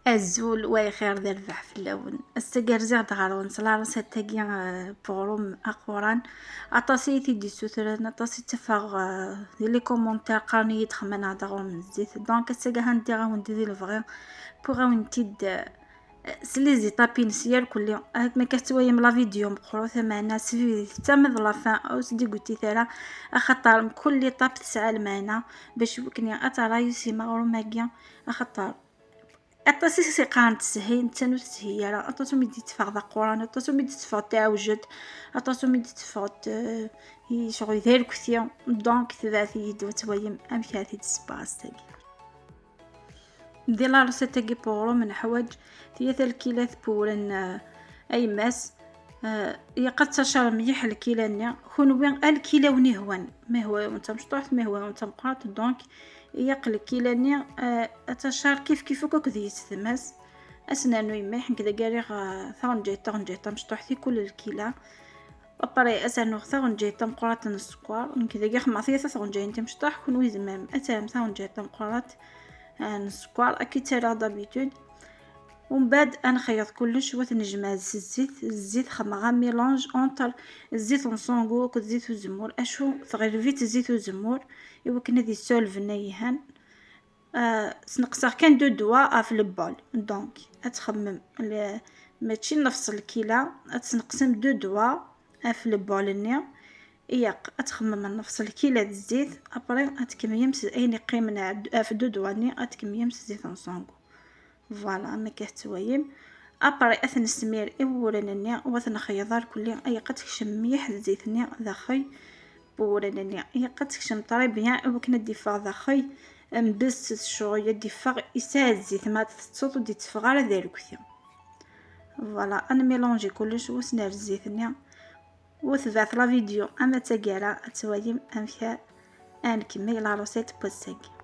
الزول واي خير ذا الربح في اللون استقرزي غدغارون صلا راسها تاقي بوروم اقوران اطاسي تيدي سوثران اطاسي تفاغ دي لي كومونتير قاني يتخمن هدغون من الزيت دونك استقا هندي غاون دي الفغي بوغ غاون تيد سلي زيتابين سيال كل يوم ما كتوي من لا فيديو مقرو ثمانة سفي تامد لافان او سدي قلتي ثلا اخطر كل طاب تسعى المانا باش وكني اترى يسمى غروماكيا اخطر اطاسي قارنت سهين تانو تسهيرا اطاسو ميدي تفاغ ذا قران اطاسو ميدي تفاغ تعوجد اطاسو ميدي تفاغ شغل ذير كثير دونك ثلاثي دو تويم امثالي تسباس تاقي دي لا راسة تاقي بورو من حواج ثلاثة الكيلات بورن اي ماس يقد تشار مليح الكيلانيا خون وين الكيلا ونهوان ما هو وانت مشطوح ما هو وانت مقاط دونك يقل كيلانيا اتشار كيف كوك ذي ثماس اسنانو يميح كذا قاريغ ثون جيتا مشطوحتي كل الكيلا ابري اسانو ثون جيتا مقرات السكوار كذا قاخ معطيه ثون جيتا مشطوح كون ويزمام اتام ثون جيتا مقرات السكوار اكيد ترى دابيتود ومن بعد نخيط كلش وتنجمع الزيت خمغا ميلونج اونتر الزيت ونصونغو الزيت والزمور اشو صغير فيت الزيت والزمور يمكن هذه سولف نيهان سنقصر كان دو دوا في البول دونك اتخمم ماشي نفس الكيلا تنقسم دو دوا في البول النيا ياق اتخمم نفس الكيلا الزيت ابري اتكميمس اين قيمنا في دو دوا ني اتكميمس زيت ونصونغو فوالا ما كتويم ابري اثن السمير اولانني وثن خيضار كلي اي قد كشميح الزيتني ذاخي بولانني اي قد كشم طري بيان وكنا ديفا ذاخي بس شويه ديفا يساعد الزيت ما تصوت دي تفغار ذلك فوالا انا ميلونجي كلش وسنار الزيتني وثبات لا فيديو اما تاقيرا اتويم امشا ان كمي لا روسيت بوساكي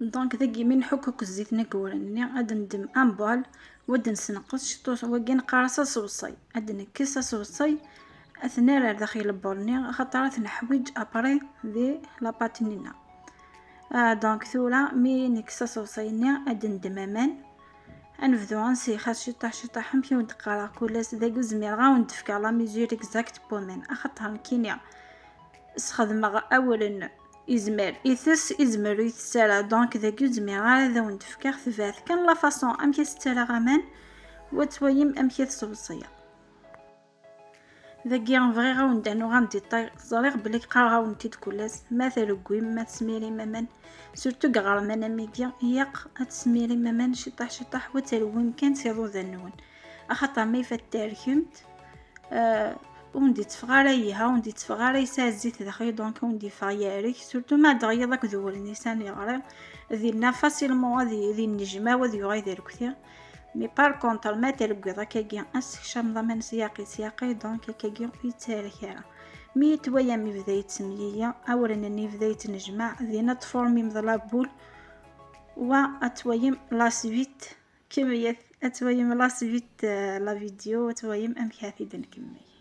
دونك ذاكي من حكوك الزيت نقولني غادي ندم ان بول ود نسنقص شطوس وكين قارصه صوصي غادي نكسه صوصي اثناء داخل البولني خاطر نحويج ابري ذي لاباتينينا دونك ثورا مي نكسه صوصيني غادي ندم امان انفذو غنسيخ شطح نمشيو ندقرا كولاس ذاك زمير غاون دفكا لا ميزور اكزاكت بومين اخطر كينيا استخدم اولا يزمر يزمر يتسالى دونك ذاك يزمر هذا وندفكر ثبات كان لا فاصون امكي ستالا غامان وتويم امكي تصوصيه ذاكي غنفغي غاوندانو غندي طير زريغ بلي قرا غاونتيد كولاس مثلا كويم ما تسميري مامان سورتو غارمانا ميديا ياق تسميري مامان شطح وتلوين كان سيرو ذنون اخطر ما يفتركمت وندي تفغاريها وندي تفغاري سا الزيت داخل دونك وندي فاياريك سورتو ما دغيا داك ذول النسان يغري ذي فاسيلمون ذي النجمه وذي غير كثير مي بار كونطر ما تلقى كاكيا اسكشام ضمن سياقي دونك كاكيا يتاركها مي تويا مي بداية سمية اولا اني بداية نجمع ذينا تفورمي مضلا بول واتويم لا سويت كمية اتويم لا سويت لا فيديو وتويم ام كافي دنكمي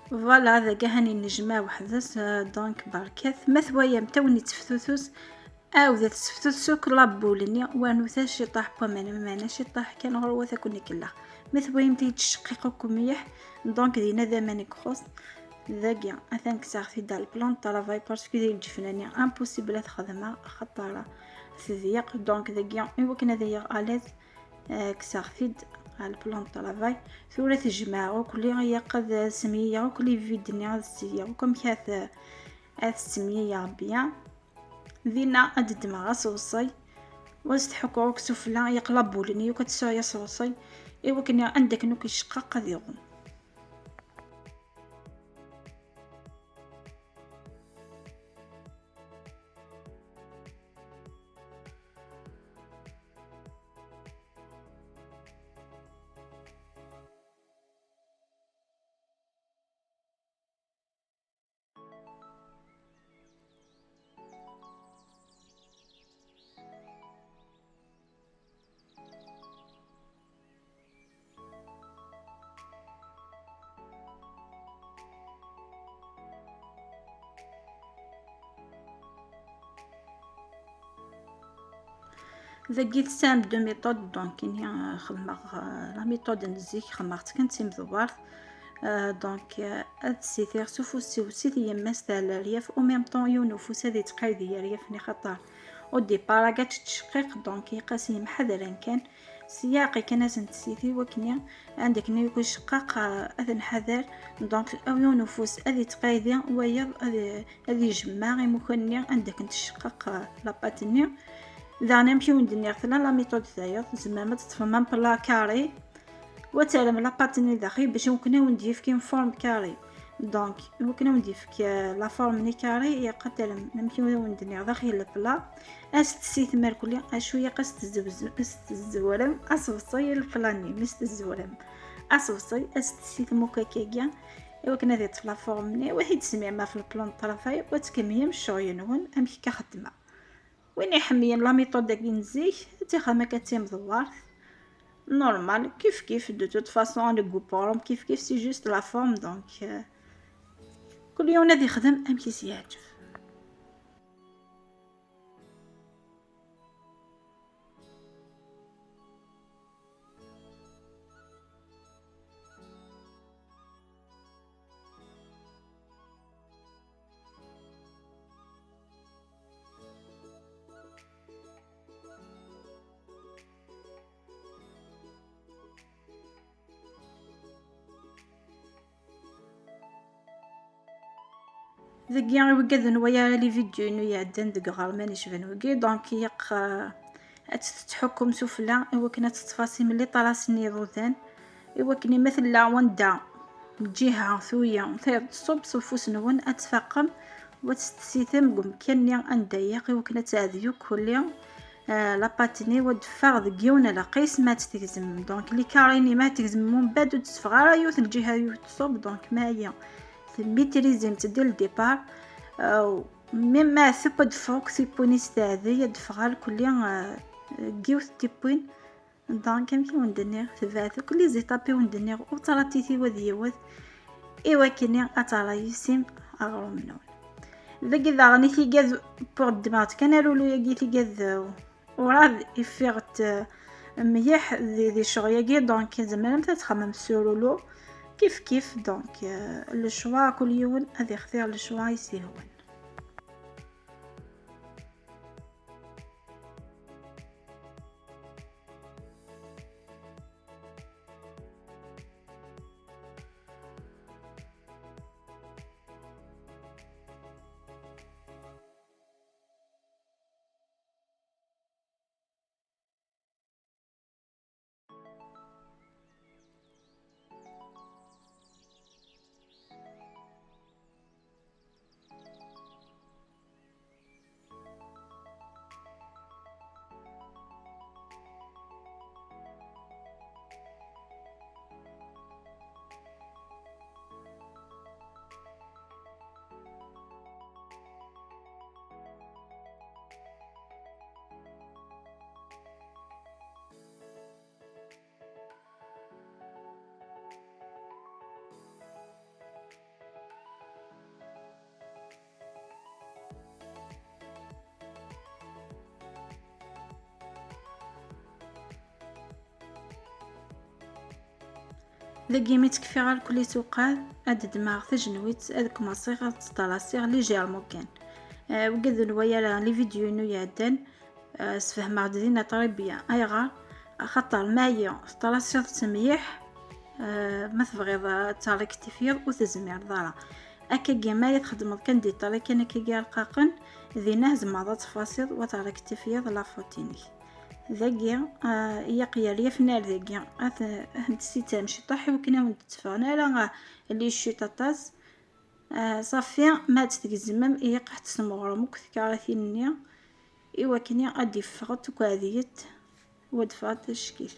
فوالا هذا كاع هاني نجمع وحدث. دونك بركات مثوايا متوني تفتوثوس او ذا تفتوثو كلابولني وانو ثاش يطاح بمانا يطاح كان غرو ثاكوني كلا مثوايا متي تشقيقكم مليح. دونك دينا ذا مانيك خص ذاكيا اثانك ساعه في دار البلان طرافاي باسكو ديال الجفناني امبوسيبل تخدمها خطره تضيق. دونك ذاكيا ايوا كنا ذايا اليز كساغفيد على البلان طرافاي ثورة تجمعو كل هي قد سمية كل فيدني هذا السيا وكم كاث هذا السمية يا بيان ذينا أدد مع صوصي واستحقو كسفلا يقلبولني وكتسايا صوصي ايوا كنا عندك نوك يشقق ذيغو. ذاكي تسام دو ميثود. دونك اني خدمه لا ميثود نزيك خدمت كنت مدوار. دونك هاد السيثير سوفو سيثي يماس تاع الرياف او ميم طون يونفوس هادي تقايدي الرياف ني خطر او ديبار كاع تشقيق. دونك يقاسي محذرا كان سياقي كان لازم تسيثي وكنيا عندك ني يكون شقاق اذن حذر. دونك او يونفوس هادي تقايدي ويا هادي جماعي مكنيا عندك نتشقق لاباتني إذا نمشيو ندير ثلا لا ميثود تاعي زعما تتفهم بلا كاري وتعلم لا باتيني داخل باش يمكننا ندير كيم فورم كاري. دونك يمكننا ندير لا فورم ني كاري يقدر نمشيو ندير داخل البلا استسيت مالكولي شويه قست الزورم اصوصي الفلاني مست الزورم اصوصي استسيت موكاكيا ايوا كنا ديت في لا فورم ني واحد سمع ما في البلان طرفاي وتكميم الشغينون امشي كخدمه وين يحميين لا ميثود داك نزيك تيخدم كتيم دوار نورمال كيف دو توت فاصون لو غوبورم كيف سي جوست لا فورم. دونك كل يوم نادي يخدم امشي سيعجب. ذاكيا وقاد نويا لي فيديو انو يعدن دك غالمان يشبن وكي. دونك يق تحكم سفلى ايوا كنا تتفاصي ملي طراسني ضوثان ايوا كني مثل لا وندا جهه ثويا ثير صوب صفوس نون اتفاقم وتستسيثم قم كني انديق ايوا كنا تعذيو كل يوم لا باتيني ودفاغ ديونا لا قيس ما تتجزم. دونك لي كاريني ما تجزم من بعد تسفغ يوث الجهه يوث. دونك ما هي ميتريزيم تدير الديبار مما ثبت فوق سيبونيس تاعي يدفغال كل جيوث تيبوين. دونك كيمشي وندني ثبات كل زيتابي وندني وطراتيتي وذيوث ايوا كني اترى يسيم اغرم نون ذاك اذا غني تيجاز بور دمات كان رولو يجي تيجاز وراد يفيغت مليح ذي شغيا. دونك زعما تخمم سورولو كيف. دونك لو شوا كل يوم هذا يختار لو شوا يسيهون. ذاكي مي تكفي غير كل توقاد اد دماغ تجنويت اد كماصيغ تطلاسيغ لي جيرمون كان. وقد نويا لي فيديو نو يعدن سفهمها دينا طريبيا ايغا خاطر مايا طلاسيغ تميح. ما تبغيض تاريك تفيض وتزمير ضرا اكا كيما تخدم كان دي طريق كان كي رقاقن ذينا زعما تفاصيل وتاريك تفيض لا فوتيني ذاكي يا قياليه فنار ذاكي نتسي تمشي طاحي وكنا نتفانا لا اللي الشيطاطاس صافي ما تتجزمم يقح تسمغرمك كارثينيا ايوا كني ادي فغت وكاديت ودفات الشكيل.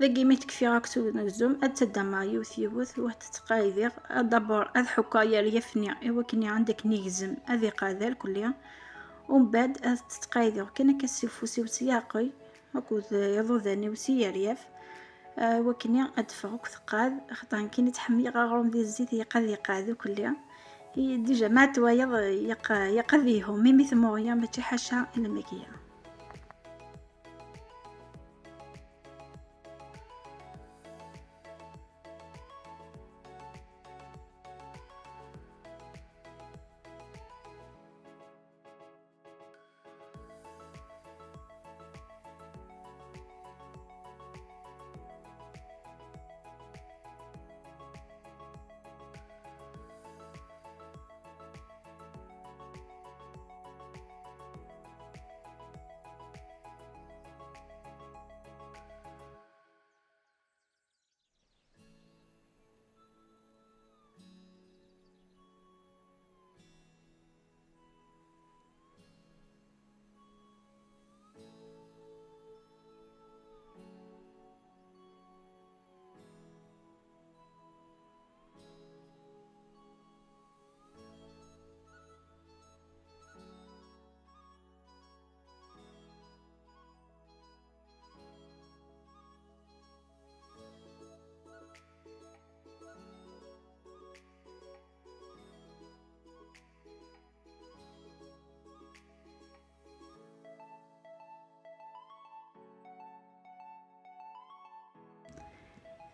ذاكي مي تكفي راك نزوم اتدما يوث يوث واحد تقايدير دابور اذ حكايا ريفني ايوا كني عندك نيزم اذي قاذل كليا ومن بعد تتقايدير كان كسيفوسي وسياقي اكو يضوذني وسيا ريف وكني ادفعك ثقاد خطان كي نتحمي غاغروم ديال الزيت يقضي قاذو كليا هي ديجا ما توايض يقضيهم ميمي ثمويا ما تحاشا المكيه.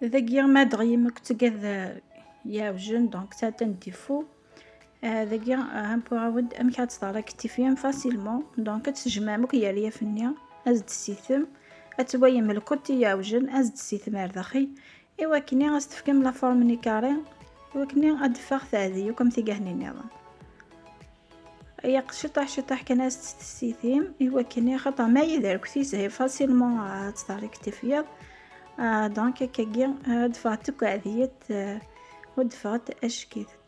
ذاكي ما دغيمك تقذ ياوجن دونك تاتن ديفو ذاكي هم بوعود امك تطارك تيفيام فاسيلمون دونك تجمعمك يا ليا فنيا ازد السيثم اتويم الكوتي ياوجن ازد السيثم ارضخي ايوا كني غاستفكم لا فورم ني كاري وكني أدفع ثادي وكم ثقهني النظام يا شطح كان ستيثيم إوا كني خطا ما يدرك سي فاسيلمون تطاري كتفيض دونك كاكي دفعت كعديت ودفعت أشكيثت.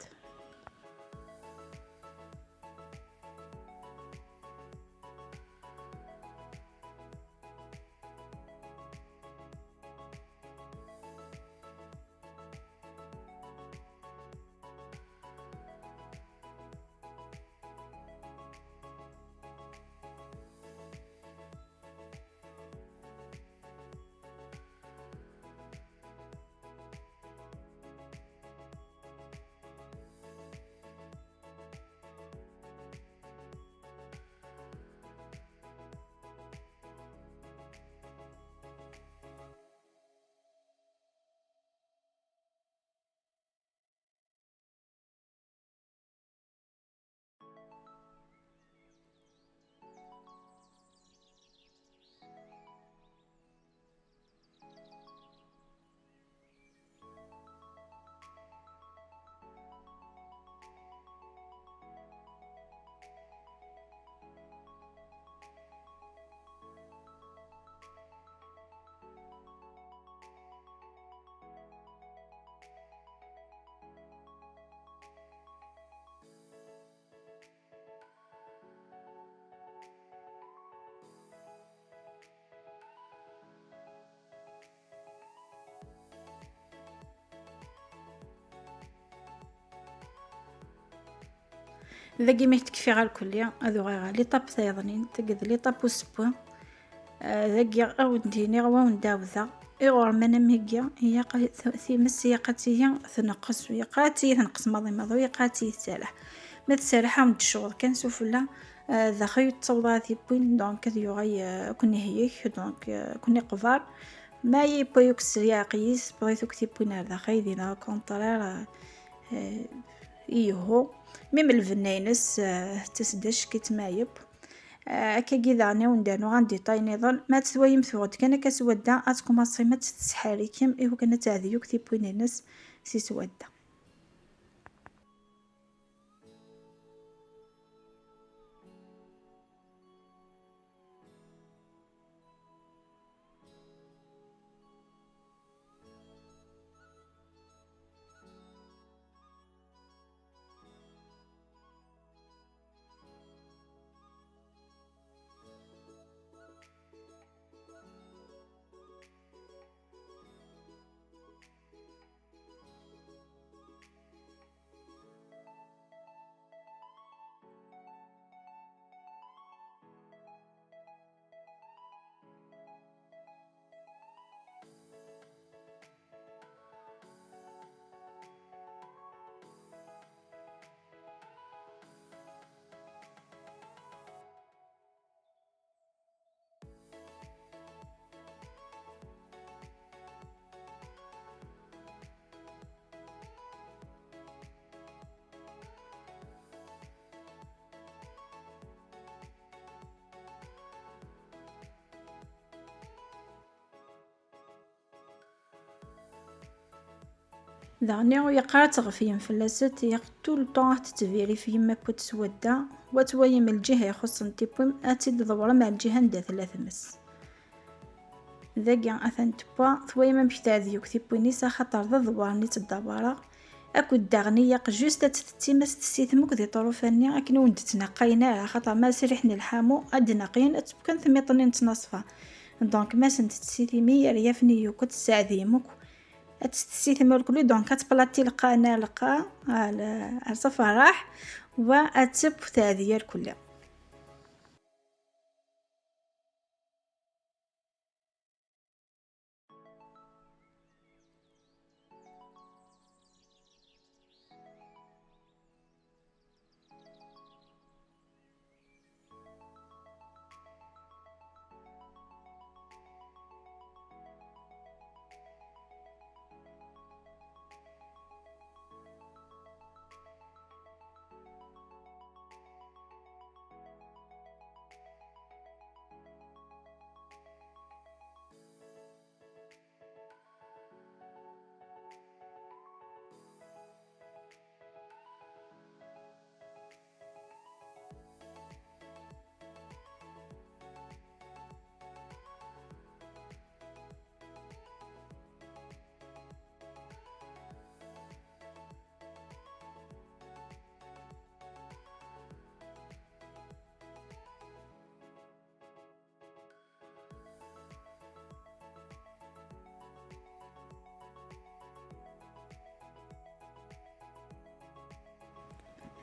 ذاكي ما تكفي غير الكلية هذو غير لي طاب تايضنين تقد لي طاب وسبوا ذاكي أوديني غوا ونداوذا إغور مانا ميكيا هي ثيمس هي قاتية تنقص وهي قاتية تنقص ماضي وهي قاتية تسالح ما تسالح عند الشغل كان سوفلا ذا خيو تصوضاتي بوين دونك ذيو غي كوني هيك دونك كوني قفار ما يبا يكسر يا قيس بغيتو كتيبوين هذا خي دينا كونطرير إيهو ميم الفنينس تسدش كتمايب هكا كيداني وندانو غندي طاي نظن ما تسويم ثوت كان كسودا اتكم الصيمة تسحاري كيم إيهو كان تعذيو كتيبوين الناس سي سودا. دعني ويقرا تغفيم فلاسات يق طول طون تتفيري في ما كنت سودا وتويم الجهة يخص نتيبوم أتيد ضورة مع الجهة ندا ثلاث مس ذاقيا أثن تبوا ثويما بشتاذي يكتبوني سا خطر ذا ضوارني تدبارا أكو الدغني يق جوست تتمس تسيثموك ذي طروفاني أكن وند تنقينا على خطر ما سريحني الحامو أدنقين أتبكن ثميطني نتنصفا دونك ما سنت تسيثمي ريافني يوكو تساعديموك أتستثمر الكل دونك كتبلاطي القناة لقا على صفراح وأتب تاذية الكل.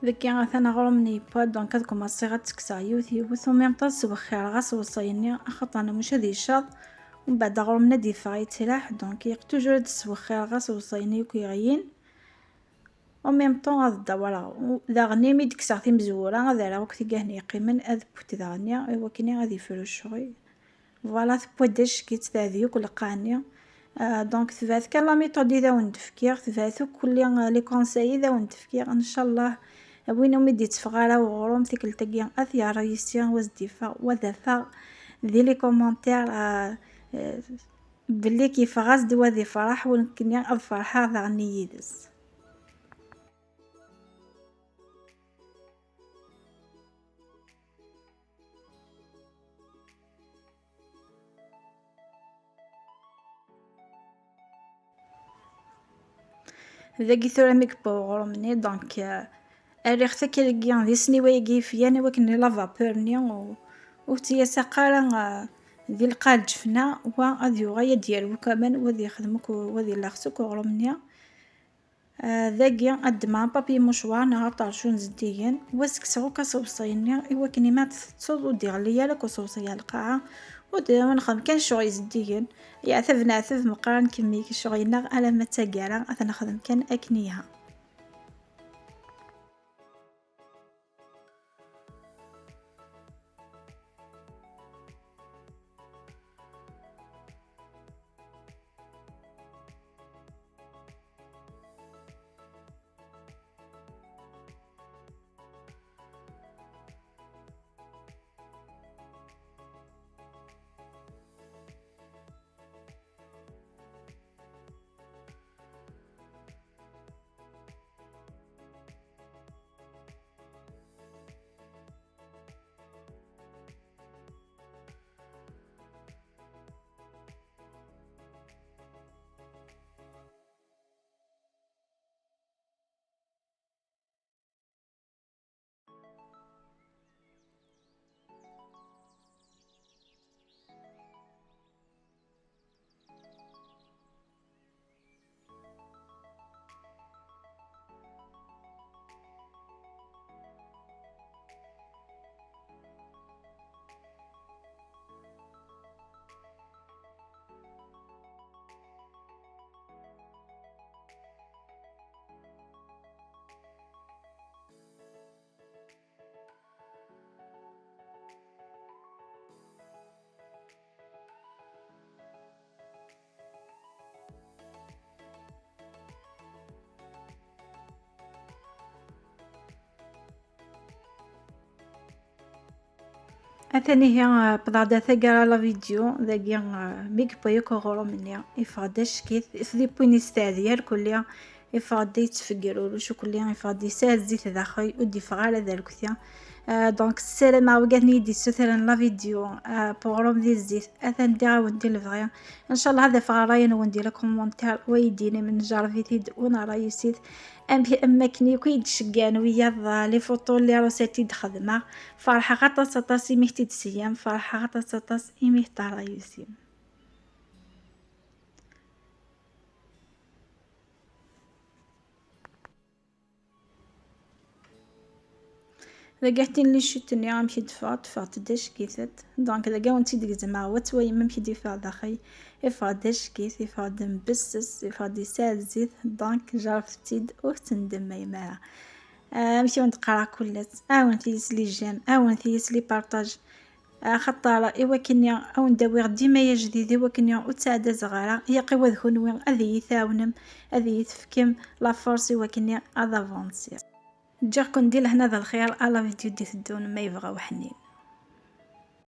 ذكي غاثنا غرمني با دونك هاد كوماسي غتكسا يوث وميم طون سوخير غاس وصيني خاطر انا مش هادي الشاط ومن بعد غرمنا ديفا يتلاح دونك يق توجور هاد السوخير غاس وصيني وكيغيين وميم طون هاد الدوره داغني مي دكسا تي مزوره غادا راه وقت كاهني يقيمن هاد بوت داغني ايوا كني غادي يفرش شغي فوالا تبودش كي تستاذيو كل قانيا دونك ثبات كان لا ميثود اذا وندفكير ثباتو كل لي كونساي اذا وندفكير ان شاء الله وين مدي تفغالا وغروم تيكل تاكيا اثيا رايسيا وزديفا وذفا ذي لي كومونتير بلي كيف غاز دوا ذي فرح ولكن الفرحة ذغني يدس. ذاكي ثورا ميك بوغرمني دونك اريغ تاكيلكيان ذي سنيوايكي فيانا وكني لا فابورني وتيا ساقارا ذي القاد جفنا وغادي يغايا ديالو كمان وذي يخدمك وذي لاخسك وغرمنيا ذاكي قدما بابي مشوار نهار طارشو نزديين واسكسو كصوصيني ايوا كني ما تصود ودير ليا لك وصوصيا القاعه وديما نخدم كان شغل زديين يا ثبنا ثب مقارن كمي شغينا على ما تاقارا انا نخدم كان اكنيها. أثني هي بضعة ثقة لا فيديو ذاكي ميك بايوكو غورو مني يفادش كيف إفدي بويني ستادير كليا يفادي يتفقروا وشو كليا يفادي سال زيت داخل ودي فغالة ذالكثيا دونك السلام وقالني دي سوثرن لا فيديو بوغروم ذي الزيت أثن ديرا وندي الفغيا إن شاء الله هذا فغراين وندي لكم مونتير ويديني من جارفيتيد ونرى يسيد أماكني كي تشقان ويا لي فوطو اللي روساتي دخدمه فرحة غطاس طاس إميه تدسيام فرحة غطاس طاس إميه ترايسيم. رجعتين لي شتني غنمشي دفعت داش كيثت دونك إذا كاونتي ديك زعما وتوي ممشي ديفا داخي يفادش كيث يفاد مبسس يفاد يسال زيت دونك جرفتيد وتندم يما مشي ونتقرا كلات ونثيس لي جيم ونثيس لي بارطاج خطارة إوا كني أو نداوي ديما يا جديد إوا كني وتساعد صغيرة يقي وذهون وين أذي يثاونم أذي يتفكم لا فورس إوا كني أدافونسي جاكم ندير هنا ذا الخير على فيديو دي تدون ما يبغى وحنين.